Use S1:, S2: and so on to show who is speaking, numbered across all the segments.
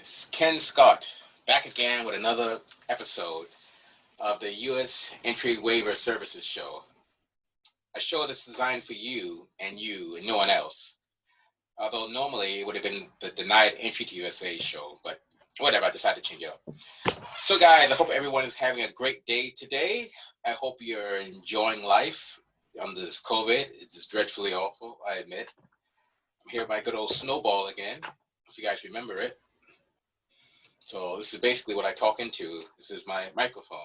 S1: It's Ken Scott back again with another episode of the U.S. Entry Waiver Services Show. A show that's designed for you and no one else. Although normally it would have been the Denied Entry to USA show, but whatever, I decided to change it up. So guys, I hope everyone is having a great day today. I hope you're enjoying life under this COVID. It's dreadfully awful, I admit. I'm here by good old Snowball again, if you guys remember it. So this is basically what I talk into. This is my microphone.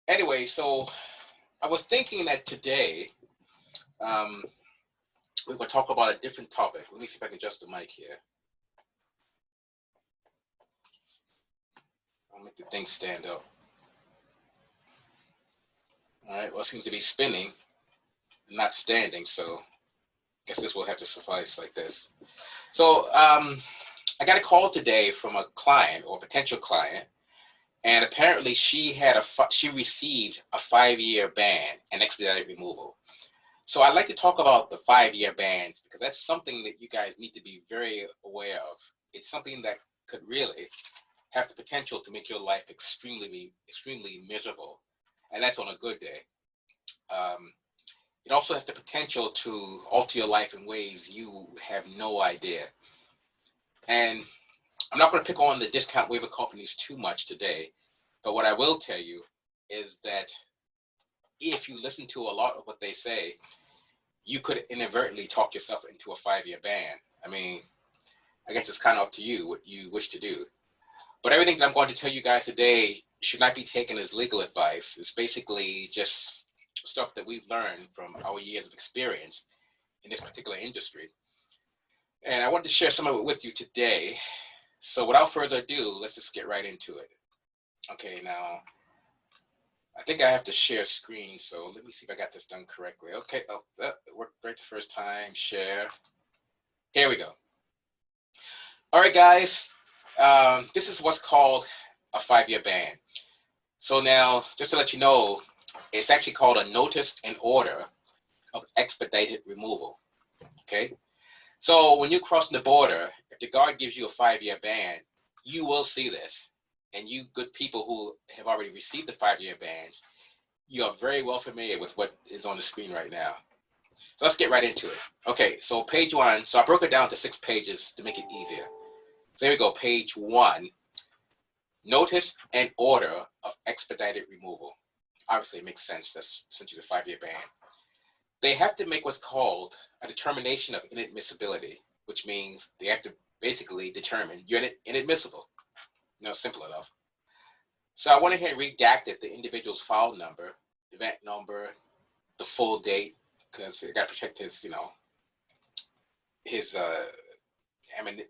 S1: Anyway, so I was thinking that today we're going to talk about a different topic. Let me see if I can adjust the mic here. I'll make the thing stand up. All right, well, it seems to be spinning, not standing, so I guess this will have to suffice like this. So I got a call today from a client or potential client, and apparently she received a 5-year ban and expedited removal. So I'd like to talk about the 5-year bans because that's something that you guys need to be very aware of. It's something that could really have the potential to make your life extremely miserable, and that's on a good day. It also has the potential to alter your life in ways you have no idea. And I'm not going to pick on the discount waiver companies too much today, but what I will tell you is that if you listen to a lot of what they say, you could inadvertently talk yourself into a 5-year ban. I mean, I guess it's kind of up to you what you wish to do. But everything that I'm going to tell you guys today should not be taken as legal advice. It's basically just stuff that we've learned from our years of experience in this particular industry. And I wanted to share some of it with you today. So without further ado, let's just get right into it. Okay, now, I think I have to share screen, so let me see if I got this done correctly. Okay, oh, that worked great the first time, share. Here we go. All right, guys, this is what's called a 5-year ban. So now, just to let you know, it's actually called a notice and order of expedited removal, okay? So when you're crossing the border, if the guard gives you a 5-year ban, you will see this. And you good people who have already received the 5-year bans, you are very well familiar with what is on the screen right now. So let's get right into it. Okay, so page 1, so I broke it down to 6 pages to make it easier. So here we go, page 1, notice and order of expedited removal. Obviously it makes sense, that's essentially the 5-year ban. They have to make what's called a determination of inadmissibility, which means they have to basically determine you're inadmissible. Simple enough. So I went ahead and redacted the individual's file number, event number, the full date, because it got to protect his, his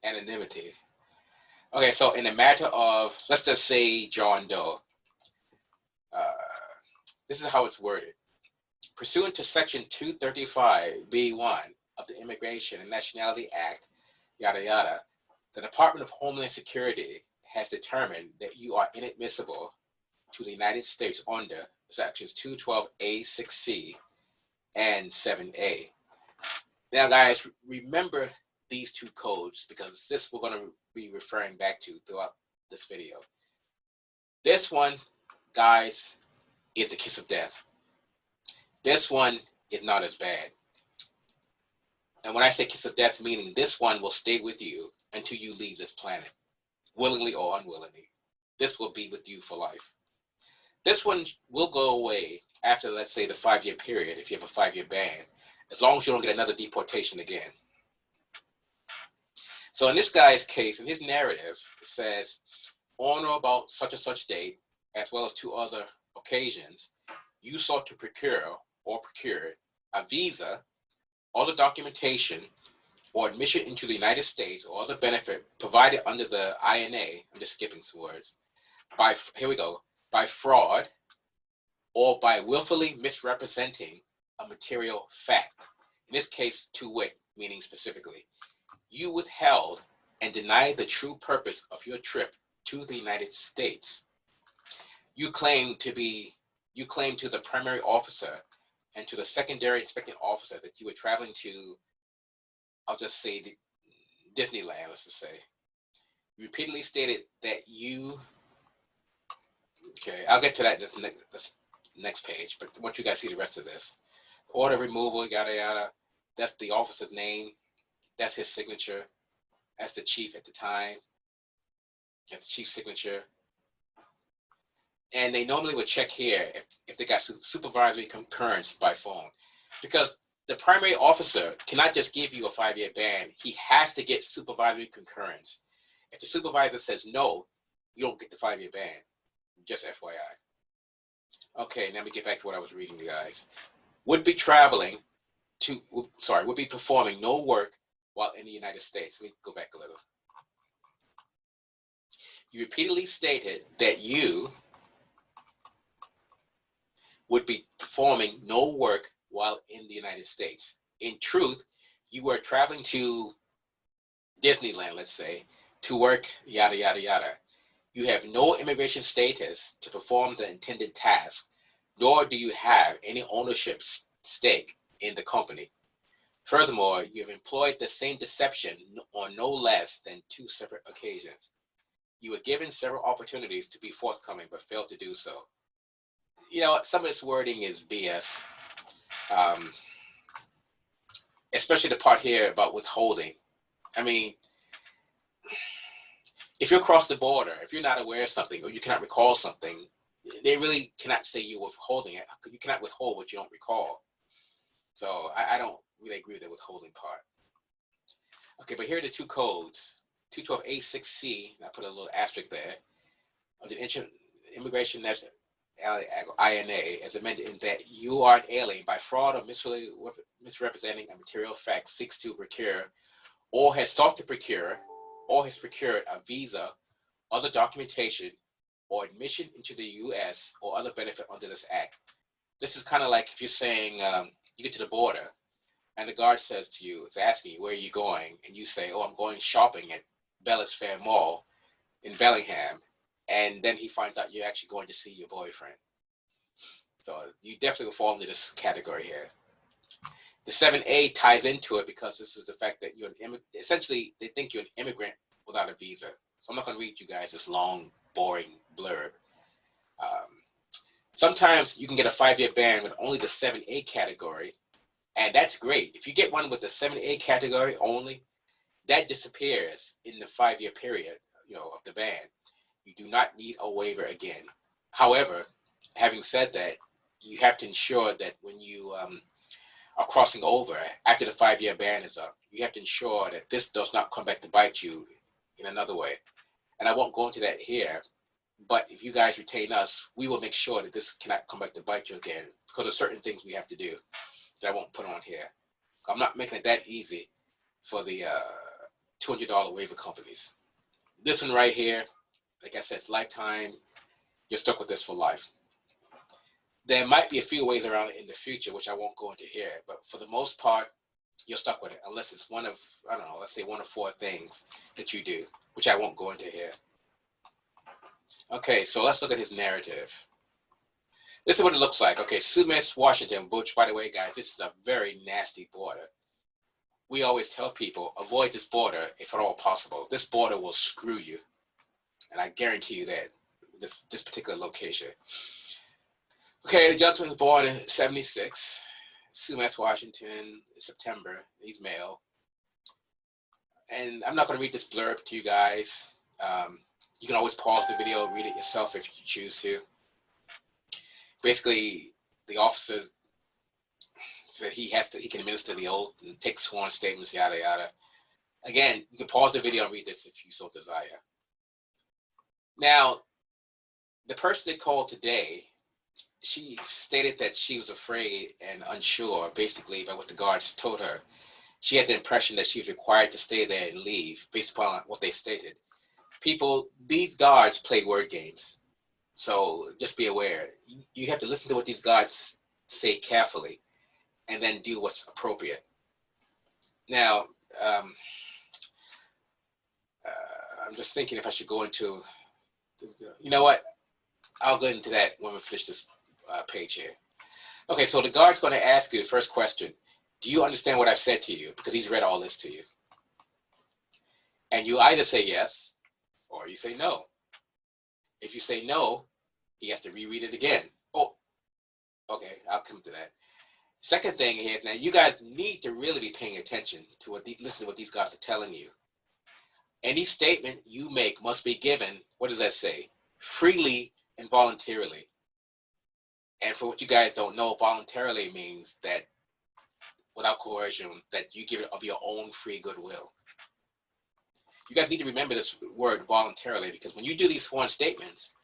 S1: anonymity. Okay, so in the matter of, let's just say John Doe, this is how it's worded. Pursuant to Section 235B1 of the Immigration and Nationality Act, yada yada, the Department of Homeland Security has determined that you are inadmissible to the United States under Sections 212A, 6C, and 7A. Now, guys, remember these two codes because this we're going to be referring back to throughout this video. This one, guys, is the kiss of death. This one is not as bad. And when I say kiss of death, meaning this one will stay with you until you leave this planet, willingly or unwillingly. This will be with you for life. This one will go away after, let's say, the 5-year period, if you have a 5-year ban, as long as you don't get another deportation again. So in this guy's case, in his narrative, it says, on or about such and such date, as well as 2 other occasions, you sought to procure or procured a visa, other documentation, or admission into the United States or other benefit provided under the INA, I'm just skipping some words, here we go, by fraud or by willfully misrepresenting a material fact. In this case, to wit, meaning specifically, you withheld and denied the true purpose of your trip to the United States. You claim to the primary officer and to the secondary inspecting officer that you were traveling to, I'll just say Disneyland, let's just say. You repeatedly stated that you, okay, I'll get to that this next page, but I want you guys to see the rest of this. Order of removal, yada yada. That's the officer's name. That's his signature. That's the chief at the time. That's the chief's signature. And they normally would check here if they got supervisory concurrence by phone, because the primary officer cannot just give you a 5-year ban. He has to get supervisory concurrence. If the supervisor says no, you don't get the 5-year ban. Just FYI. Okay, let me get back to what I was reading, you guys. Would be performing no work while in the United States. Let me go back a little. You repeatedly stated that you would be performing no work while in the United States. In truth, you were traveling to Disneyland, let's say, to work, yada, yada, yada. You have no immigration status to perform the intended task, nor do you have any ownership stake in the company. Furthermore, you have employed the same deception on no less than 2 separate occasions. You were given several opportunities to be forthcoming, but failed to do so. You know, some of this wording is BS, especially the part here about withholding. I mean, if you're across the border, if you're not aware of something or you cannot recall something, they really cannot say you're withholding it. You cannot withhold what you don't recall. So I don't really agree with the withholding part. Okay, but here are the 2 codes. 212A6C, I put a little asterisk there, of the Immigration National INA, as amended, in that you are an alien by fraud or misrepresenting a material fact seeks to procure or has sought to procure or has procured a visa, other documentation, or admission into the U.S. or other benefit under this act. This is kind of like if you're saying you get to the border and the guard says to you, it's asking you, where are you going? And you say, oh, I'm going shopping at Bellis Fair Mall in Bellingham. And then he finds out you're actually going to see your boyfriend. So you definitely will fall into this category here. The 7A ties into it because this is the fact that you're an immigrant. Essentially, they think you're an immigrant without a visa. So I'm not going to read you guys this long, boring blurb. Sometimes you can get a 5-year ban with only the 7A category, and that's great. If you get one with the 7A category only, that disappears in the 5-year period, of the ban. You do not need a waiver again. However, having said that, you have to ensure that when you are crossing over after the 5-year ban is up, you have to ensure that this does not come back to bite you in another way. And I won't go into that here, but if you guys retain us, we will make sure that this cannot come back to bite you again, because of certain things we have to do that I won't put on here. I'm not making it that easy for the $200 waiver companies. This one right here, like I said, it's lifetime. You're stuck with this for life. There might be a few ways around it in the future, which I won't go into here, but for the most part, you're stuck with it unless it's one of, I don't know, let's say 1 of 4 things that you do, which I won't go into here. Okay, so let's look at his narrative. This is what it looks like. Okay, Sumas, Washington, which, by the way, guys, this is a very nasty border. We always tell people, avoid this border if at all possible. This border will screw you. And I guarantee you that, this particular location. Okay, the gentleman was born in 76. Sumas, Washington, September. He's male. And I'm not going to read this blurb to you guys. You can always pause the video, read it yourself if you choose to. Basically, the officers said he can administer the oath and take sworn statements, yada yada. Again, you can pause the video and read this if you so desire. Now, the person that called today, she stated that she was afraid and unsure, basically, by what the guards told her. She had the impression that she was required to stay there and leave, based upon what they stated. People, these guards play word games. So just be aware. You have to listen to what these guards say carefully and then do what's appropriate. Now, I'm just thinking if I should go into, you know what? I'll go into that when we finish this page here. Okay, so the guard's going to ask you the first question. Do you understand what I've said to you? Because he's read all this to you. And you either say yes, or you say no. If you say no, he has to reread it again. Oh, okay, I'll come to that. Second thing here is now you guys need to really be paying attention to listen to what these guys are telling you. Any statement you make must be given, what does that say? Freely and voluntarily. And for what you guys don't know, voluntarily means that without coercion, that you give it of your own free goodwill. You guys need to remember this word voluntarily, because when you do these sworn statements,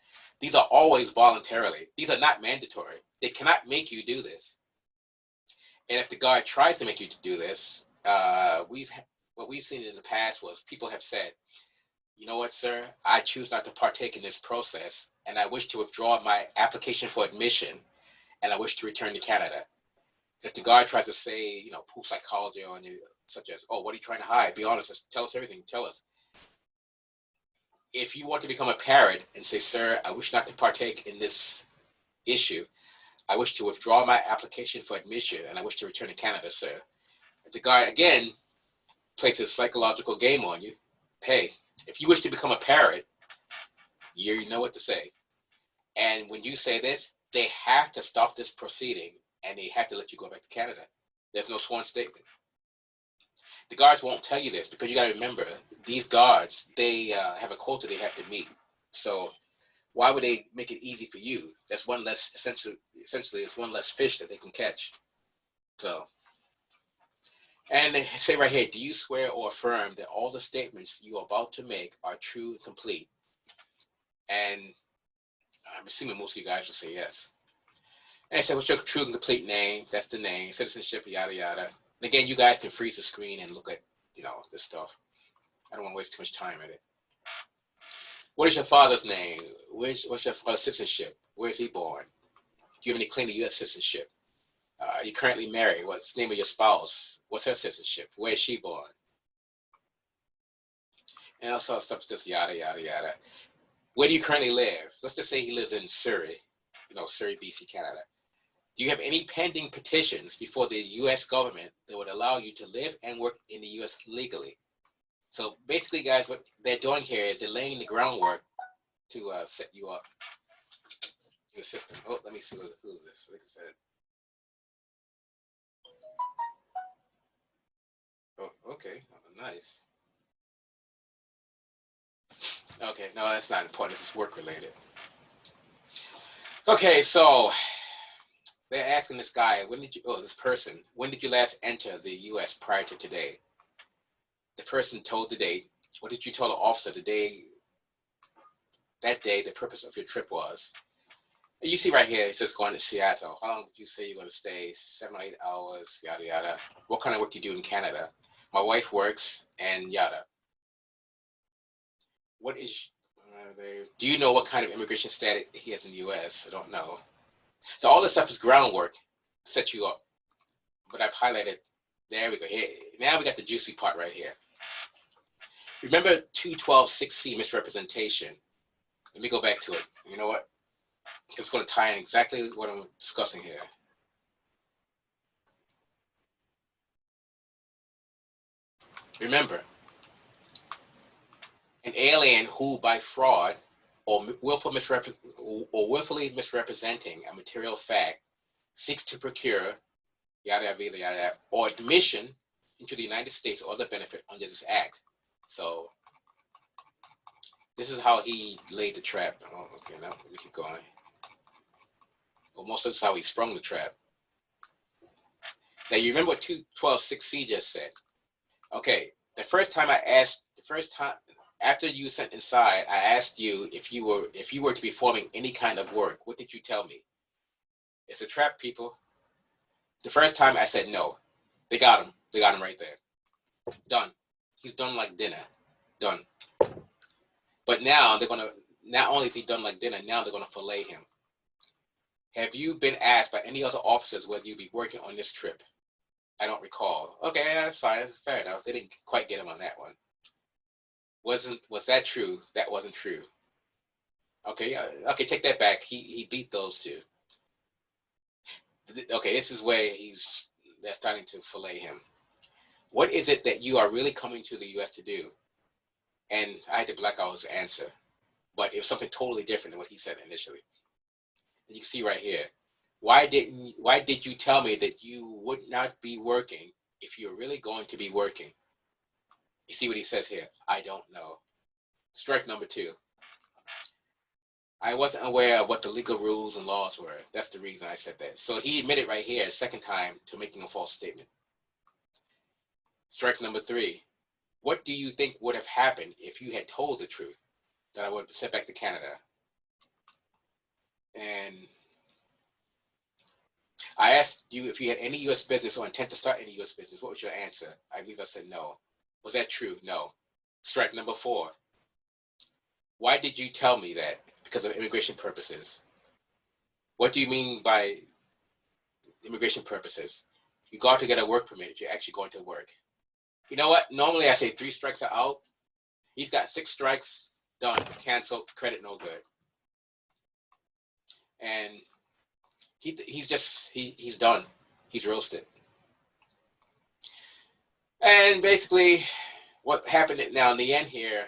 S1: these are always voluntarily. These are not mandatory. They cannot make you do this. And if the guard tries to make you to do this, what we've seen in the past was people have said, you know what, sir, I choose not to partake in this process, and I wish to withdraw my application for admission, and I wish to return to Canada. If the guard tries to say, you know, poop psychology on you, such as, oh, what are you trying to hide? Be honest, tell us everything, tell us. If you want to become a parrot and say, sir, I wish not to partake in this issue, I wish to withdraw my application for admission, and I wish to return to Canada, sir. If the guy, again, places a psychological game on you, hey, if you wish to become a parrot, you know what to say. And when you say this, they have to stop this proceeding, and they have to let you go back to Canada. There's no sworn statement. The guards won't tell you this, because you got to remember, these guards, they have a quota they have to meet. So why would they make it easy for you? That's one less, essentially it's one less fish that they can catch. So, and they say right here, do you swear or affirm that all the statements you are about to make are true and complete? And I'm assuming most of you guys will say yes. And I said, what's your true and complete name? That's the name, citizenship, yada, yada. And again, you guys can freeze the screen and look at, you know, this stuff. I don't want to waste too much time at it. What is your father's name? What's your father's citizenship? Where is he born? Do you have any claim to U.S. citizenship? Are you currently married? What's the name of your spouse? What's her citizenship? Where is she born? And all sorts of stuff, just yada, yada, yada. Where do you currently live? Let's just say he lives in Surrey, you know, Surrey BC, Canada. Do you have any pending petitions before the U.S. government that would allow you to live and work in the U.S. legally? So basically, guys, what they're doing here is they're laying the groundwork to set you up in the system. Oh, let me see who's this. Like I said. Oh, okay, oh, nice. Okay, no, that's not important. This is work related. Okay, so they're asking this guy, this person, when did you last enter the U.S. prior to today? The person told the date. What did you tell the officer that day, the purpose of your trip was? And you see right here, it says going to Seattle. How long did you say you're going to stay? 7 or 8 hours, yada, yada. What kind of work do you do in Canada? My wife works, and yada. What is, do you know what kind of immigration status he has in the U.S.? I don't know. So all this stuff is groundwork to set you up. But I've highlighted, there we go. Here, now we got the juicy part right here. Remember 212.6c misrepresentation. Let me go back to it. You know what? It's going to tie in exactly what I'm discussing here. Remember, an alien who by fraud or willfully misrepresenting a material fact seeks to procure yada yada yada or admission into the United States or other benefit under this act. So this is how he laid the trap. Oh, okay, now we keep going. Almost that's how he sprung the trap. Now you remember what 212.6c just said. Okay, the first time after you sent inside, I asked you if you were to be performing any kind of work. What did you tell me? It's a trap, people. The first time I said no. They got him. They got him right there. Done. He's done like dinner. Done. But now they're gonna, not only is he done like dinner, now they're gonna fillet him. Have you been asked by any other officers whether you'd be working on this trip? I don't recall. Okay, that's fine. That's fair enough. They didn't quite get him on that one. Was that true? That wasn't true. Okay, okay, take that back. He beat those two. Okay, this is where they're starting to fillet him. What is it that you are really coming to the U.S. to do? and I had to black out his answer. But it was something totally different than what he said initially. And you can see right here. Why did you tell me that you would not be working if you're really going to be working? You see what he says here? I don't know. Strike number 2. I wasn't aware of what the legal rules and laws were. That's the reason I said that. So he admitted right here, second time, to making a false statement. Strike number 3. What do you think would have happened if you had told the truth, that I would have been sent back to Canada? And I asked you if you had any U.S. business or intent to start any U.S. business. What was your answer? I believe I said no. Was that true? No. Strike number 4. Why did you tell me that? Because of immigration purposes. What do you mean by immigration purposes? You got to get a work permit if you're actually going to work. You know what? Normally I say 3 strikes are out. He's got 6 strikes, done, canceled, credit no good. And he's done. He's roasted. And basically what happened now in the end here,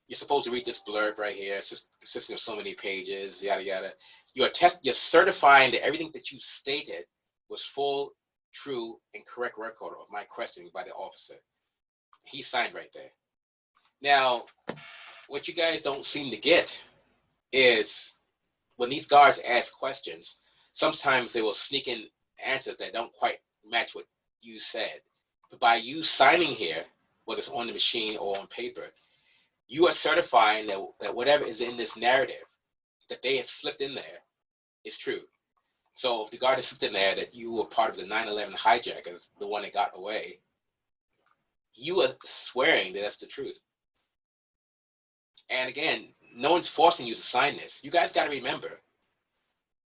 S1: you're supposed to read this blurb right here. It's consisting of so many pages, yada yada. You're certifying that everything that you stated was full, true, and correct record of my questioning by the officer. He signed right there. Now, what you guys don't seem to get is when these guards ask questions, sometimes they will sneak in answers that don't quite match what you said. But by you signing here, whether it's on the machine or on paper, you are certifying that whatever is in this narrative that they have slipped in there is true. So if the guard has slipped in there that you were part of the 9/11 hijackers, the one that got away, you are swearing that that's the truth. And again, no one's forcing you to sign this. You guys got to remember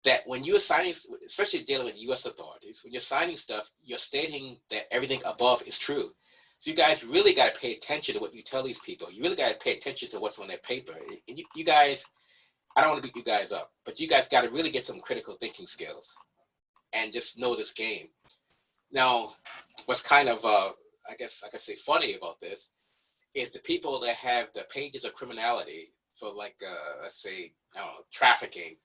S1: that when you're signing, especially dealing with U.S. authorities, when you're signing stuff, you're stating that everything above is true. So you guys really got to pay attention to what you tell these people. You really got to pay attention to what's on their paper. And you guys, I don't want to beat you guys up, but you guys got to really get some critical thinking skills and just know this game. Now, what's kind of, I guess I could say funny about this is the people that have the pages of criminality for like, let's say, I don't know, trafficking,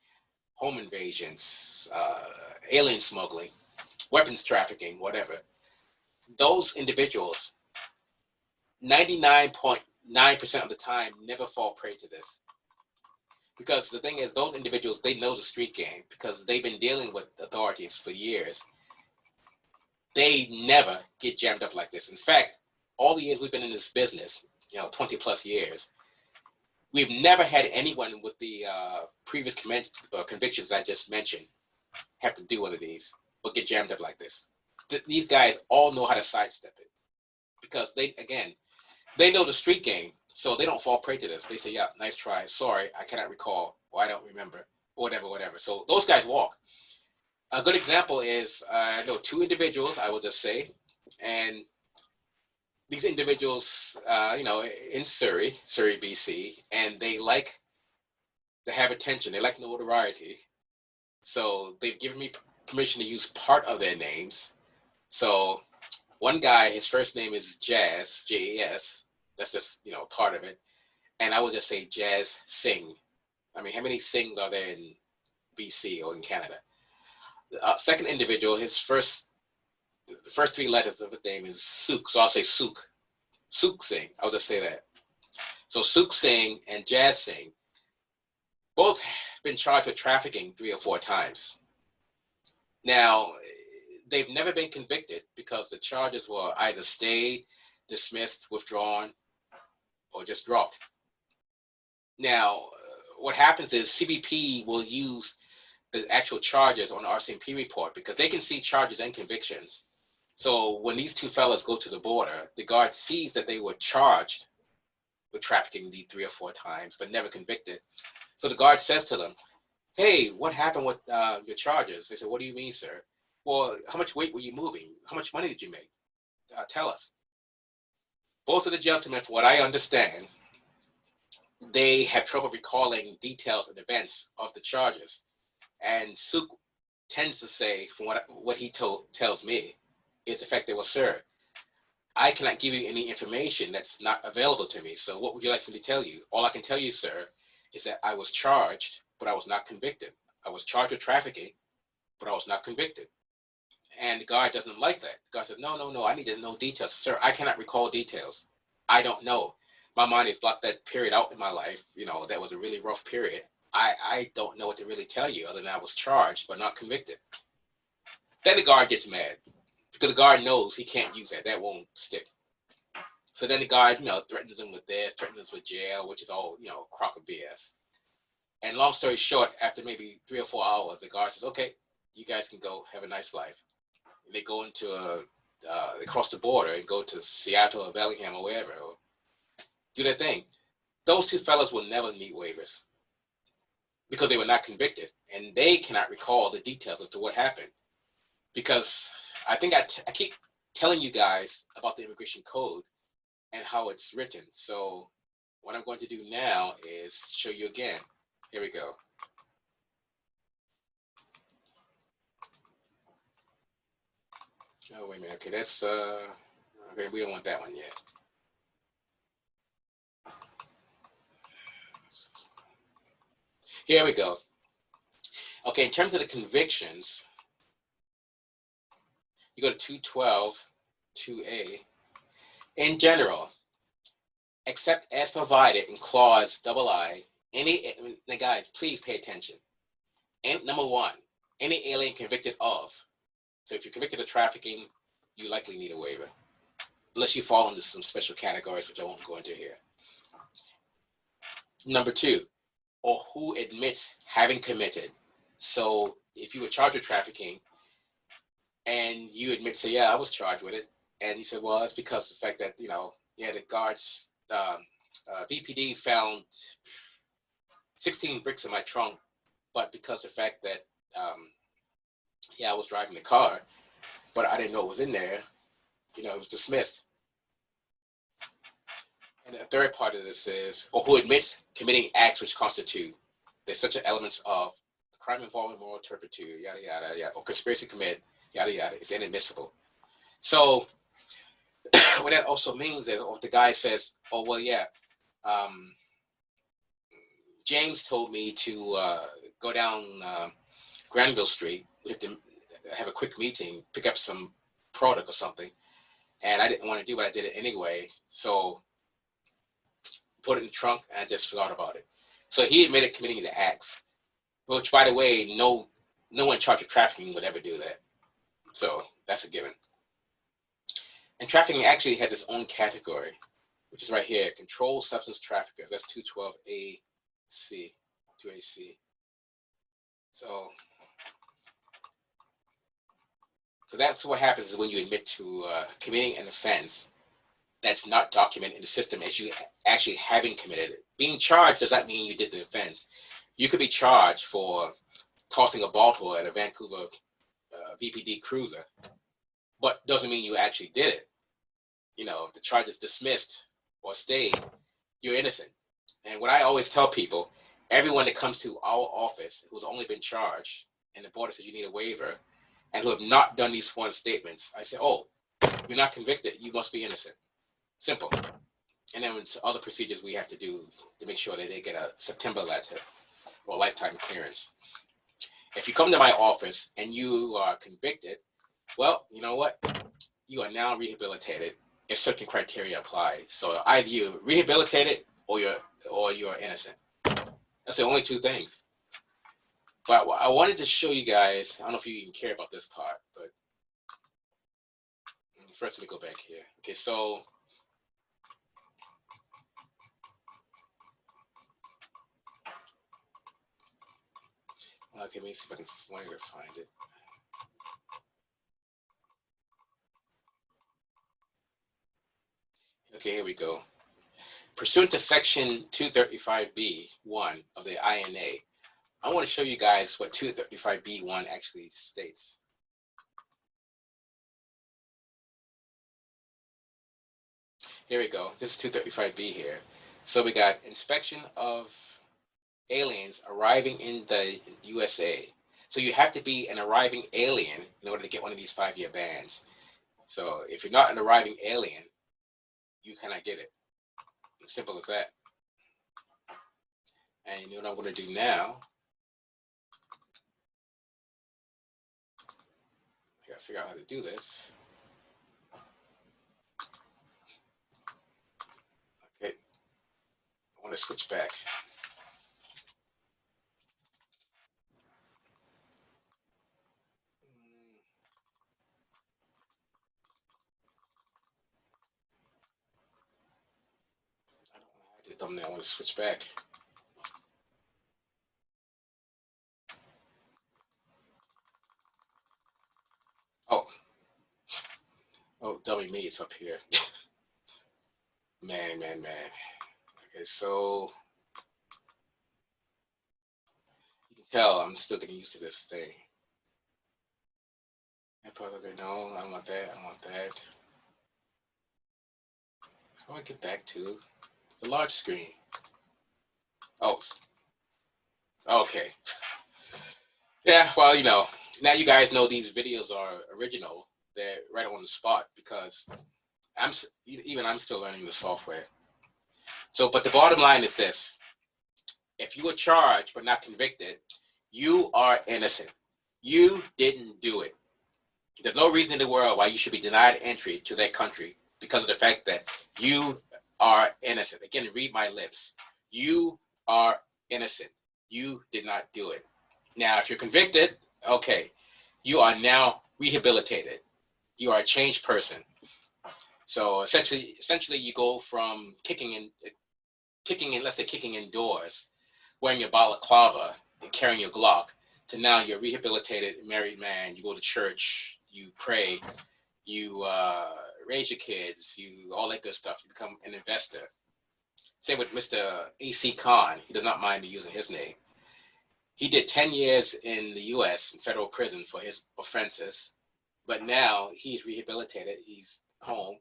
S1: home invasions, alien smuggling, weapons trafficking, whatever. Those individuals, 99.9% of the time, never fall prey to this. Because the thing is, those individuals, they know the street game because they've been dealing with authorities for years. They never get jammed up like this. In fact, all the years we've been in this business, 20 plus years, we've never had anyone with the previous convictions I just mentioned have to do one of these or get jammed up like this. These guys all know how to sidestep it because they know the street game, so they don't fall prey to this. They say, yeah, nice try. Sorry, I cannot recall, or I don't remember, or whatever. So those guys walk. A good example is I know 2 individuals, I will just say, and these individuals, in Surrey BC, and they like to have attention. They like notoriety. So they've given me permission to use part of their names. So one guy, his first name is Jazz, Jas. That's just, part of it. And I will just say Jazz Singh. I mean, how many Singhs are there in BC or in Canada? Second individual, the first 3 letters of his name is Suk. So I'll say Suk. Suk Singh. I'll just say that. So Suk Singh and Jazz Singh both been charged with trafficking 3 or 4 times. Now, they've never been convicted because the charges were either stayed, dismissed, withdrawn, or just dropped. Now, what happens is CBP will use the actual charges on the RCMP report because they can see charges and convictions. So when these 2 fellas go to the border, the guard sees that they were charged with trafficking these 3 or 4 times, but never convicted. So the guard says to them, hey, what happened with your charges? They said, what do you mean, sir? Well, how much weight were you moving? How much money did you make? Tell us. Both of the gentlemen, from what I understand, they have trouble recalling details and events of the charges. And Suk tends to say, from what he tells me, is the fact that, well, sir, I cannot give you any information that's not available to me. So what would you like me to tell you? All I can tell you, sir, is that I was charged, but I was not convicted. I was charged with trafficking, but I was not convicted. And the guard doesn't like that. The guard says, no, no, no, I need to know details. Sir, I cannot recall details. I don't know. My mind has blocked that period out in my life. You know, that was a really rough period. I don't know what to really tell you other than I was charged, but not convicted. Then the guard gets mad because the guard knows he can't use that. That won't stick. So then the guard, threatens him with this, threatens him with jail, which is all, crock of BS. And long story short, after maybe 3 or 4 hours, the guard says, okay, you guys can go have a nice life. And they go into they cross the border and go to Seattle or Bellingham or wherever, or do their thing. Those two fellas will never need waivers because they were not convicted, and they cannot recall the details as to what happened. Because I think I keep telling you guys about the immigration code and how it's written. So what I'm going to do now is show you again. Here we go. Oh, wait a minute. Okay, that's okay, we don't want that one yet. Here we go. Okay, in terms of the convictions, you go to 212, 2A. In general, except as provided in clause II, now guys, please pay attention. And number one, any alien convicted of. So if you're convicted of trafficking, you likely need a waiver, unless you fall into some special categories, which I won't go into here. Number two, or who admits having committed. So if you were charged with trafficking and you admit, say, yeah, I was charged with it, and you said, well, that's because of the fact that, the guards, VPD found 16 bricks in my trunk, but because of the fact that, I was driving the car, but I didn't know it was in there, it was dismissed. And the third part of this is, or who admits committing acts which constitute, there's such elements of crime involving moral turpitude, yada, yada, yada, or conspiracy to commit, yada, yada, is inadmissible. So what that also means is, if the guy says, oh, well, yeah, James told me to go down Granville Street, we have to have a quick meeting, pick up some product or something, and I didn't want to do it, but I did it anyway, so put it in the trunk, and I just forgot about it. So he admitted committing the acts, which, by the way, no one charged with trafficking would ever do that. So that's a given. And trafficking actually has its own category, which is right here, controlled substance traffickers. That's 212AC, 2AC. So that's what happens is when you admit to committing an offense that's not documented in the system as you actually having committed it. Being charged does not mean you did the offense. You could be charged for tossing a bottle at a Vancouver VPD cruiser, but doesn't mean you actually did it. If the charge is dismissed or stayed, you're innocent. And what I always tell people, everyone that comes to our office who's only been charged and the board says you need a waiver and who have not done these sworn statements, I say, oh, you're not convicted, you must be innocent. Simple. And then other procedures we have to do to make sure that they get a September letter or lifetime clearance. If you come to my office and you are convicted, well, you know what? You are now rehabilitated if certain criteria apply. So either you're rehabilitated or you're innocent. That's the only two things. But I wanted to show you guys, I don't know if you even care about this part, but first let me go back here. Okay, so okay, let me see if I can find it. Okay, here we go. Pursuant to section 235B1 of the INA, I want to show you guys what 235B1 actually states. Here we go. This is 235B here. So we got inspection of aliens arriving in the USA. So you have to be an arriving alien in order to get one of these 5-year bans. So if you're not an arriving alien, you cannot get it. As simple as that. And you know what I'm going to do now? I got to figure out how to do this. Okay, I want to switch back. I don't want to hide the thumbnail. I want to switch back. Oh, dummy me, it's up here. Man. Okay, so you can tell I'm still getting used to this thing. I probably no, I don't want that. I don't want that. How do I get back to the large screen? Oh, okay. Yeah, well, you know, now you guys know these videos are original. They're right on the spot because I'm still learning the software. So, but the bottom line is this: if you were charged but not convicted, you are innocent. You didn't do it. There's no reason in the world why you should be denied entry to that country because of the fact that you are innocent. Again, read my lips. You are innocent. You did not do it. Now, if you're convicted, okay, you are now rehabilitated. You are a changed person. So essentially, you go from kicking in, let's say, kicking indoors, wearing your balaclava and carrying your Glock, to now you're a rehabilitated married man. You go to church, you pray, you raise your kids, you all that good stuff. You become an investor. Same with Mr. A.C. Khan. He does not mind me using his name. He did 10 years in the U.S. in federal prison for his offenses, but now he's rehabilitated. He's home,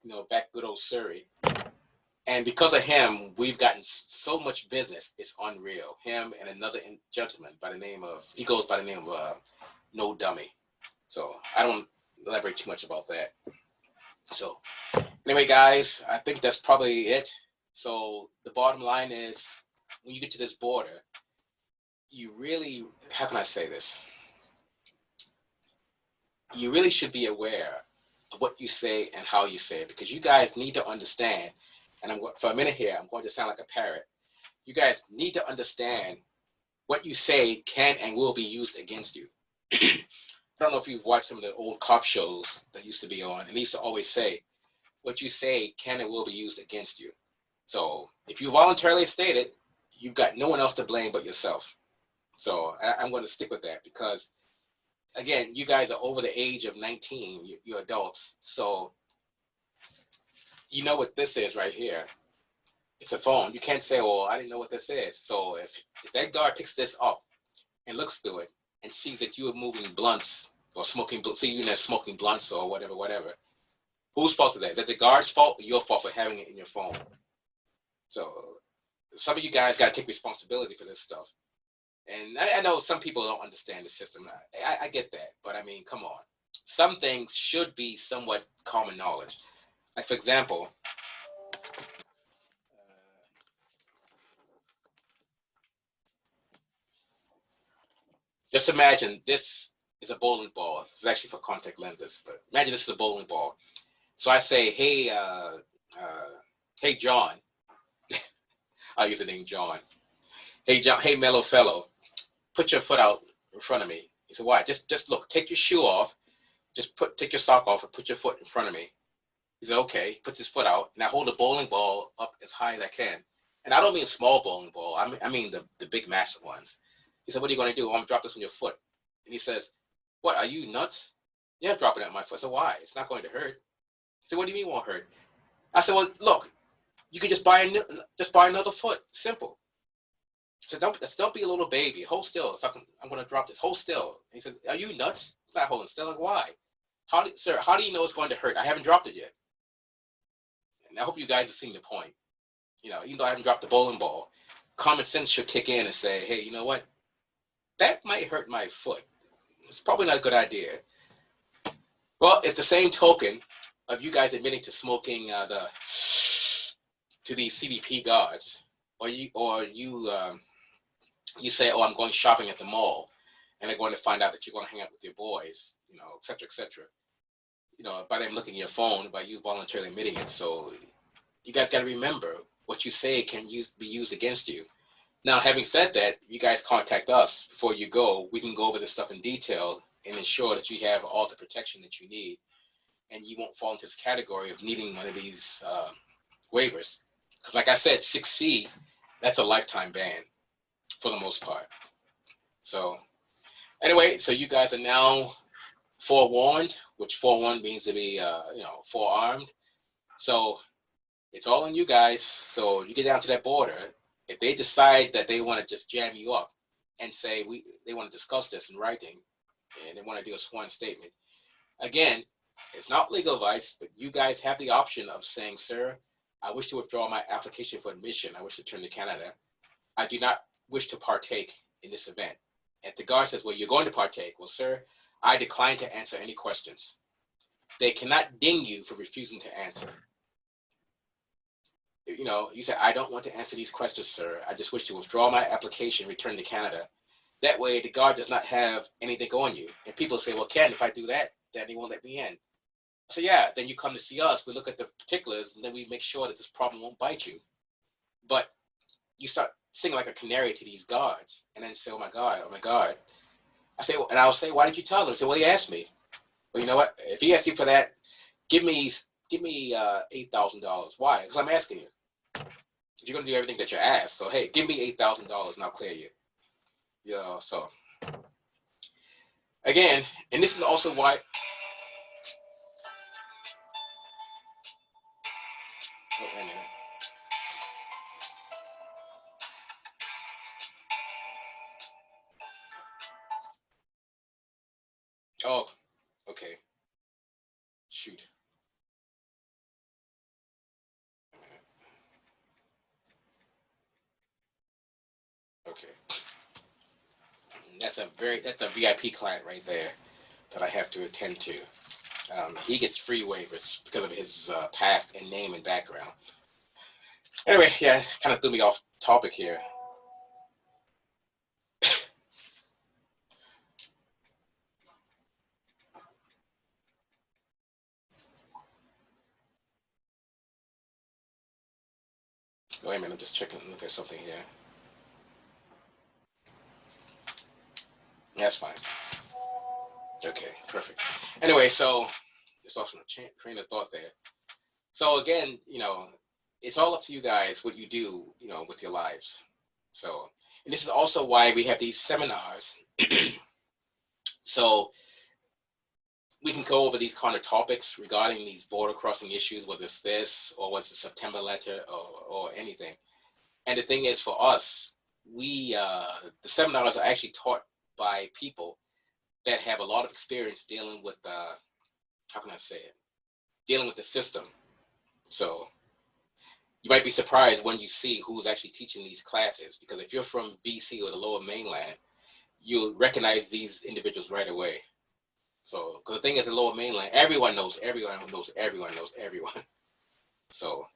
S1: you know, back good old Surrey. And because of him, we've gotten so much business. It's unreal. Him and another gentleman he goes by the name of No Dummy. So I don't elaborate too much about that. So anyway, guys, I think that's probably it. So the bottom line is, when you get to this border, you really, how can I say this? You really should be aware of what you say and how you say it, because you guys need to understand. And for a minute here, I'm going to sound like a parrot. You guys need to understand what you say can and will be used against you. I don't know if you've watched some of the old cop shows that used to be on, and they used to always say, what you say can and will be used against you. So if you voluntarily state it, you've got no one else to blame but yourself. So I'm going to stick with that because, again, you guys are over the age of 19. You're adults. So you know what this is right here. It's a phone. You can't say, well, I didn't know what this is. So if that guard picks this up and looks through it and sees that you are moving blunts or see you in there smoking blunts or whatever, whose fault is that? Is that the guard's fault or your fault for having it in your phone? So some of you guys got to take responsibility for this stuff. And I know some people don't understand the system. I get that. But I mean, come on. Some things should be somewhat common knowledge. Like, for example, just imagine this is a bowling ball. This is actually for contact lenses, but imagine this is a bowling ball. So I say, hey, John. I'll use the name John. Hey, John. Hey, mellow fellow, put your foot out in front of me. He said, why? Just look. Take your shoe off. Take your sock off and put your foot in front of me. He said, okay. He puts his foot out, and I hold the bowling ball up as high as I can. And I don't mean a small bowling ball. I mean the big, massive ones. He said, what are you going to do? I'm going to drop this on your foot. And he says, what, are you nuts? Yeah, drop it at my foot. I said, why? It's not going to hurt. He said, what do you mean won't hurt? I said, well, look, you can just buy another foot. Simple. I said, don't be a little baby. Hold still. So I'm going to drop this. Hold still. And he says, are you nuts? I'm not holding still. Like, why? Sir, how do you know it's going to hurt? I haven't dropped it yet. And I hope you guys have seen the point. You know, even though I haven't dropped the bowling ball, common sense should kick in and say, hey, you know what? That might hurt my foot. It's probably not a good idea. Well, it's the same token of you guys admitting to smoking to these CBP guards, or you say, oh, I'm going shopping at the mall, and they're going to find out that you're going to hang out with your boys, et cetera, et cetera. By them looking at your phone, by you voluntarily admitting it. So you guys got to remember, what you say can be used against you. Now, having said that, you guys contact us before you go. We can go over this stuff in detail and ensure that you have all the protection that you need, and you won't fall into this category of needing one of these waivers. Because like I said, 6C, that's a lifetime ban for the most part. So anyway, so you guys are now forewarned, which forewarned means to be, forearmed. So it's all on you guys. So you get down to that border. If they decide that they want to just jam you up and say they want to discuss this in writing, and they want to do a sworn statement, again, it's not legal advice, but you guys have the option of saying, sir, I wish to withdraw my application for admission. I wish to return to Canada. I do not wish to partake in this event. And if the guard says, well, you're going to partake, well, sir, I decline to answer any questions. They cannot ding you for refusing to answer. You say, I don't want to answer these questions, sir. I just wish to withdraw my application, return to Canada. That way, the guard does not have anything on you. And people say, well, Ken, if I do that, then he won't let me in. So yeah, then you come to see us, we look at the particulars, and then we make sure that this problem won't bite you. But you start singing like a canary to these guards, and then say, oh my God. I'll say, why did you tell them? Say, well, he asked me. Well, you know what? If he asked you for that, give me $8,000. Why? Because I'm asking you. If you're gonna do everything that you're asked, so hey, give me $8,000 and I'll clear you. So again, and this is also why. Oh, wait a minute. Oh, okay. Shoot. Okay. That's a VIP client right there that I have to attend to. He gets free waivers because of his past and name and background. Anyway, yeah, kind of threw me off topic here. Wait a minute, I'm just checking if there's something here. That's fine. Okay, perfect. Anyway, so just lost my train of thought there. So again, it's all up to you guys what you do, with your lives. So, and this is also why we have these seminars. So we can go over these kind of topics regarding these border crossing issues, whether it's this or what's the September letter or anything. And the thing is, for us, the seminars are actually taught by people that have a lot of experience dealing with how can I say it? Dealing with the system. So you might be surprised when you see who's actually teaching these classes, because if you're from BC or the Lower Mainland, you'll recognize these individuals right away. So, because the thing is, the Lower Mainland, everyone knows everyone knows everyone knows everyone. So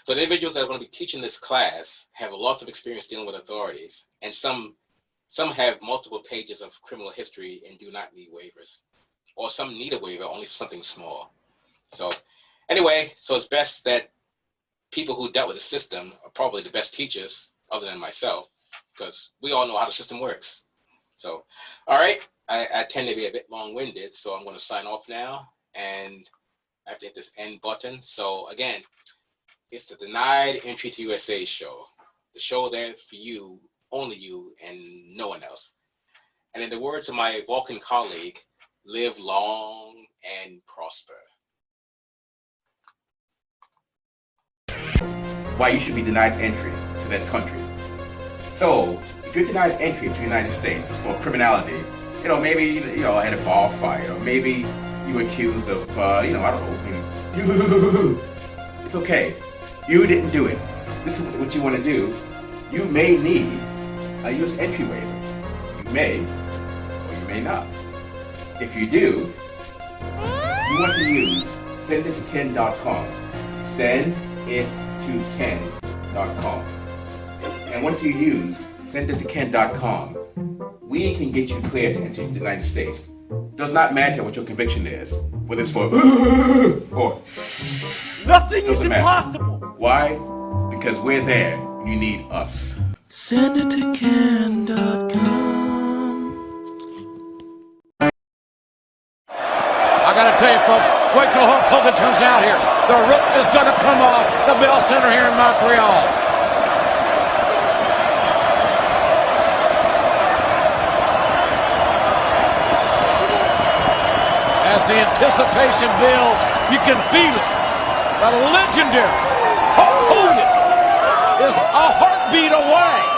S1: the individuals that are going to be teaching this class have lots of experience dealing with authorities, and some have multiple pages of criminal history and do not need waivers, or some need a waiver only for something small. So anyway, so it's best that people who dealt with the system are probably the best teachers, other than myself, because we all know how the system works. So, all right, I tend to be a bit long-winded, so I'm going to sign off now, and I have to hit this end button. So again, it's the Denied Entry to USA show, the show there for you, only you, and no one else. And in the words of my Vulcan colleague, live long and prosper. Why you should be denied entry to that country. So, if you're denied entry to the United States for criminality, maybe, had a bar fight, or maybe you were accused of, I don't know, it's okay. You didn't do it. This is what you want to do. You may need a U.S. entry waiver. You may, or you may not. If you do, you
S2: you want to use sendittoken.com. Sendittoken.com. And once you use sendittoken.com, we can get you cleared to enter the United States. Does not matter what your conviction is, whether it's for or
S3: nothing is impossible.
S2: Why? Because we're there. You need us.
S3: Sendittoken.com.
S4: I gotta tell you, folks, wait till Hulk Hogan comes out here. The roof is gonna come off the Bell Center here in Montreal. As the anticipation builds, you can feel it. The legendary Hulk Hogan is a heartbeat away